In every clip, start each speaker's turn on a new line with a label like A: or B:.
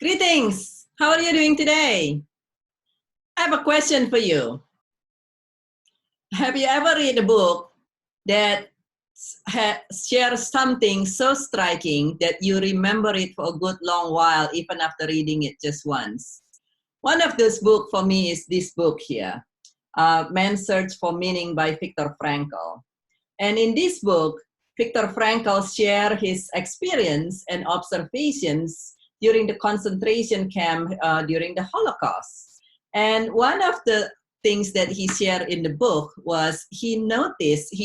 A: Greetings. How are you doing today? I have a question for you. Have you ever read a book that shares something so striking that you remember it for a good long while, even after reading it just once? One of those books for me is this book here, Man's Search for Meaning by Viktor Frankl. And in this book, Viktor Frankl shares his experience and observations during the concentration camp during the Holocaust. And one of the things that he shared in the book was he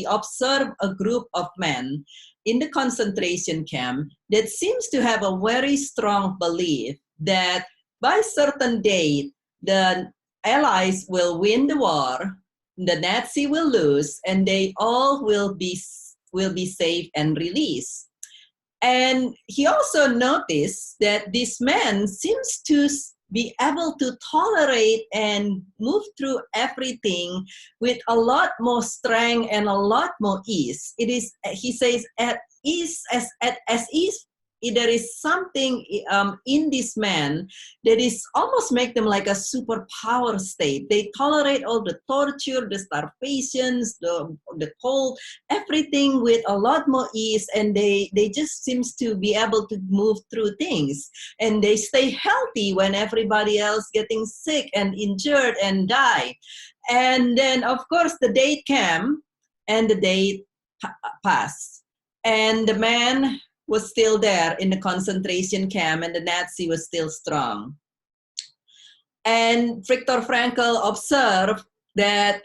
A: observed a group of men in the concentration camp that seems to have a very strong belief that by certain date, the Allies will win the war, the Nazi will lose, and they all will be safe and released. And he also noticed that this man seems to be able to tolerate and move through everything with a lot more strength and a lot more ease. It is, he says, at ease, as ease. There is something in this man that is almost make them like a superpower state. They tolerate all the torture, the starvations, the cold, everything with a lot more ease, and they just seems to be able to move through things. And they stay healthy when everybody else getting sick and injured and die. And then, of course, the date came, and the date passed. And the man was still there in the concentration camp, and the Nazi was still strong. And Viktor Frankl observed that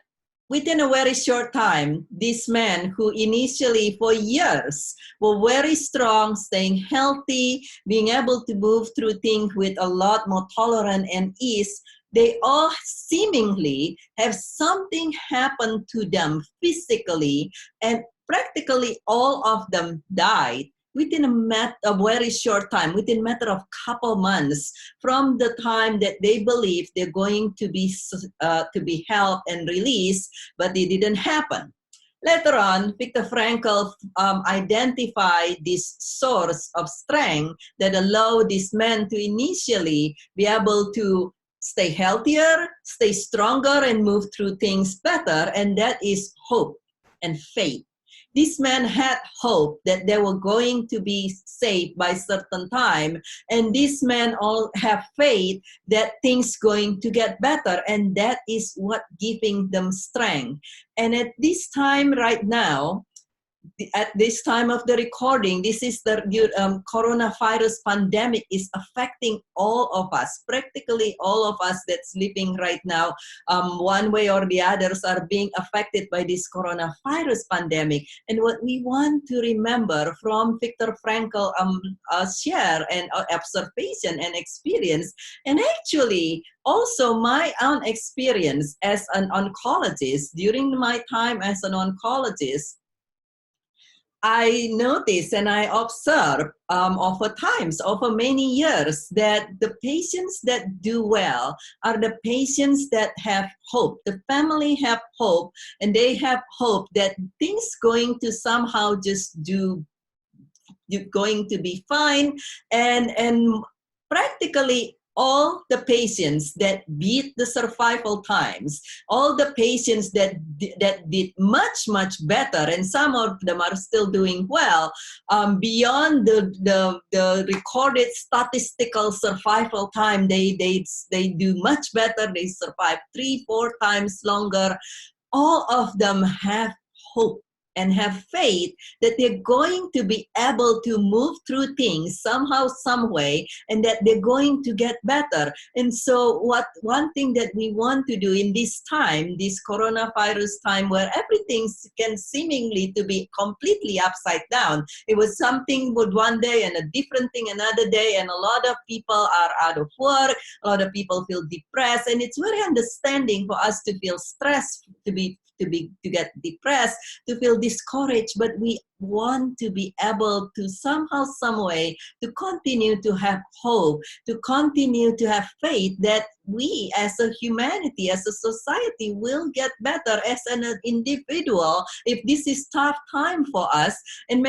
A: within a very short time, these men who initially for years were very strong, staying healthy, being able to move through things with a lot more tolerance and ease, they all seemingly have something happen to them physically, and practically all of them died within a very short time, within a matter of couple months from the time that they believe they're going to be helped and released, but it didn't happen. Later on, Viktor Frankl identified this source of strength that allowed these men to initially be able to stay healthier, stay stronger, and move through things better, and that is hope and faith. These men had hope that they were going to be saved by certain time, and these men all have faith that things going to get better, and that is what giving them strength. And at this time right now, at this time of the recording, this is the coronavirus pandemic is affecting all of us, practically all of us that's living right now. One way or the others are being affected by this coronavirus pandemic. And what we want to remember from Viktor Frankl share and observation and experience, and actually also my own experience as an oncologist, during my time as an oncologist, I noticed and I observed over many years that the patients that do well are the patients that have hope. The family have hope, and they have hope that things going to somehow just going to be fine, and practically all the patients that beat the survival times, all the patients that did much better, and some of them are still doing well, beyond the recorded statistical survival time, they do much better. They survive 3-4 times longer. All of them have hope and have faith that they're going to be able to move through things somehow, some way, and that they're going to get better. And so one thing that we want to do in this time, this coronavirus time, where everything can seemingly to be completely upside down. It was something with one day and a different thing another day, and a lot of people are out of work, a lot of people feel depressed, and it's very understanding for us to feel stressed, to get depressed, to feel discouraged, but we want to be able to somehow, some way, to continue to have hope, to continue to have faith that we as a humanity, as a society, will get better as an individual if this is tough time for us. And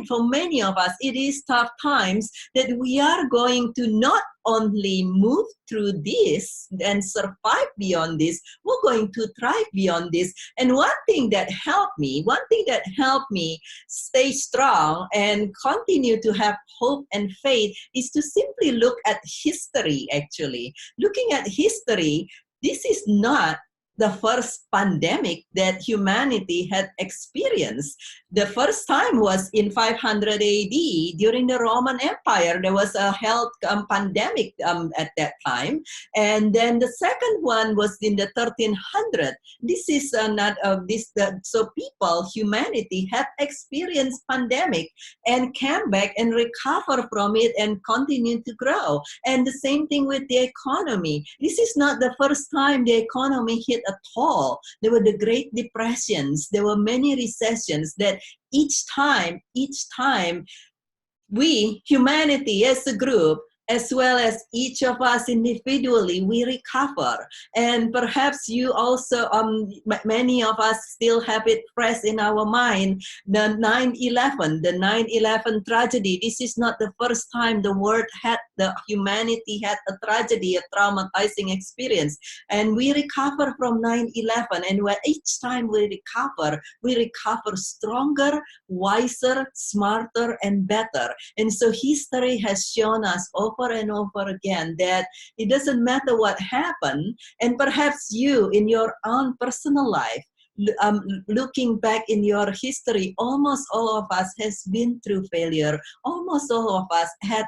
A: for many of us, it is tough times that we are going to not only move through this and survive beyond this, we're going to thrive beyond this. And one thing that helped me stay strong and continue to have hope and faith is to simply look at history, actually. Looking at history, this is not the first pandemic that humanity had experienced. The first time was in 500 AD during the Roman Empire. There was a health pandemic at that time. And then the second one was in the 1300. This is so humanity had experienced pandemic and came back and recovered from it and continued to grow. And the same thing with the economy. This is not the first time the economy hit at all. There were the Great Depressions. There were many recessions that each time, we, humanity as a group, as well as each of us individually, we recover. And perhaps you also, many of us still have it fresh in our mind, the 9/11 tragedy. This is not the first time the humanity had a tragedy, a traumatizing experience. And we recover from 9/11. And each time we recover stronger, wiser, smarter, and better. And so history has shown us over and over again that it doesn't matter what happened, and perhaps you in your own personal life, looking back in your history, almost all of us has been through failure. Almost all of us has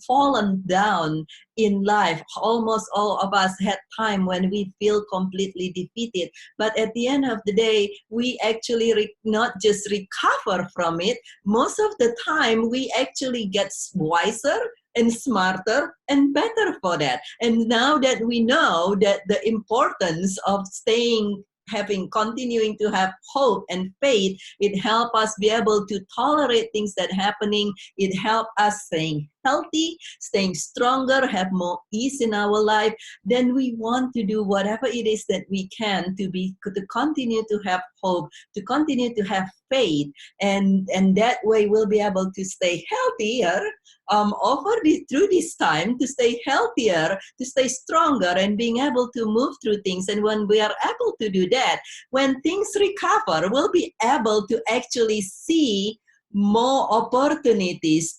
A: fallen down in life. Almost all of us had time when we feel completely defeated. But at the end of the day, we actually not just recover from it. Most of the time, we actually get wiser and smarter and better for that. And now that we know that the importance of continuing to have hope and faith, it helps us be able to tolerate things that happening. It helps us staying healthy, staying stronger, have more ease in our life. Then we want to do whatever it is that we can to continue to have hope, to continue to have faith, and that way we'll be able to stay healthier through this time, to stay healthier, to stay stronger, and being able to move through things. And when we are able to do that, when things recover, we'll be able to actually see more opportunities,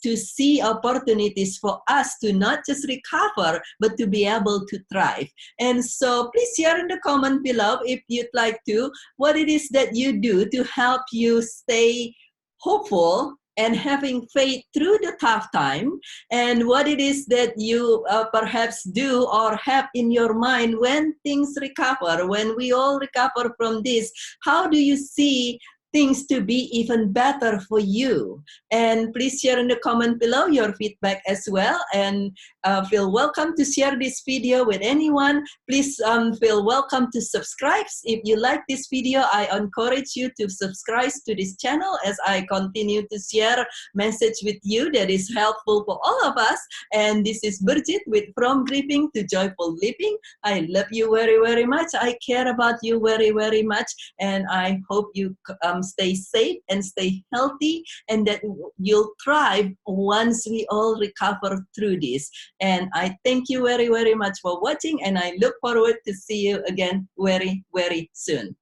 A: for us to not just recover, but to be able to thrive. And so please share in the comment below, if you'd like to, what it is that you do to help you stay hopeful and having faith through the tough time, and what it is that you perhaps do or have in your mind when things recover, when we all recover from this. How do you see things to be even better for you? And please share in the comment below your feedback as well, and feel welcome to share this video with anyone. Please feel welcome to subscribe. If you like this video, I encourage you to subscribe to this channel as I continue to share message with you that is helpful for all of us. And this is Birgit with From Grieving to Joyful Living. I love you very, very much. I care about you very, very much. And I hope you stay safe and stay healthy, and that you'll thrive once we all recover through this. And I thank you very, very much for watching, and I look forward to see you again very, very soon.